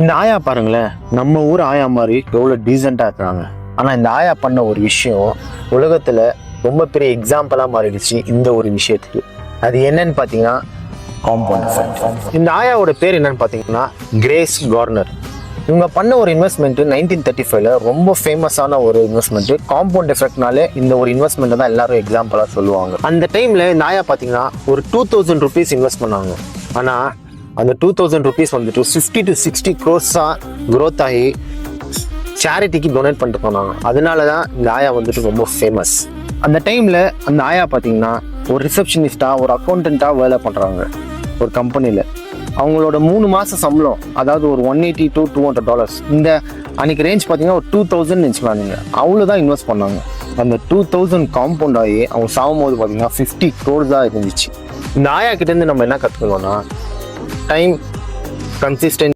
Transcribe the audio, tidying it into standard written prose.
இந்த ஆயா பாருங்களேன், நம்ம ஊர் ஆயா மாதிரி எவ்வளோ டீசெண்டாக இருக்கிறாங்க. ஆனால் இந்த ஆயா பண்ண ஒரு விஷயம் உலகத்தில் ரொம்ப பெரிய எக்ஸாம்பிளாக மாறிடுச்சு இந்த ஒரு விஷயத்துக்கு. அது என்னன்னு பார்த்தீங்கன்னா காம்பவுண்ட் எஃபெக்ட். இந்த ஆயாவோட பேர் என்னன்னு பார்த்தீங்கன்னா கிரேஸ் கார்னர். இவங்க பண்ண ஒரு இன்வெஸ்ட்மெண்ட் 1935 ரொம்ப ஃபேமஸான ஒரு இன்வெஸ்ட்மெண்ட். காம்பவுண்ட் எஃபெக்ட்னாலே இந்த ஒரு இன்வெஸ்ட்மெண்ட் தான் எல்லாரும் எக்ஸாம்பிளாக சொல்லுவாங்க. அந்த டைமில் இந்த ஆயா பார்த்தீங்கன்னா ஒரு 2000 rupees இன்வெஸ்ட் பண்ணாங்க. ஆனால் அந்த 2000 rupees வந்துட்டு 50 to 60 crores growth ஆகி சேரிட்டிக்கு டொனேட் பண்ணிட்டு போனாங்க. அதனால தான் இந்த ஆயா வந்துட்டு ரொம்ப ஃபேமஸ். அந்த டைமில் அந்த ஆயா பார்த்தீங்கன்னா ஒரு ரிசப்ஷனிஸ்டாக ஒரு அக்கௌண்டண்ட்டாக வேலை பண்ணுறாங்க ஒரு கம்பெனியில். அவங்களோட 3 மாதம் சம்பளம், அதாவது ஒரு $180 to $200. இந்த அன்னைக்கு ரேஞ்ச் பார்த்தீங்கன்னா ஒரு 2000 வச்சுக்கலாம். நீங்கள் அவ்வளோதான் இன்வெஸ்ட் பண்ணாங்க. அந்த 2000 காம்பவுண்ட் ஆகி அவங்க சாகும் போது பார்த்தீங்கன்னா 50 crores இருந்துச்சு. இந்த ஆயா கிட்டேருந்து நம்ம என்ன கற்றுக்கணும்னா டைம், கன்சிஸ்டன்ட்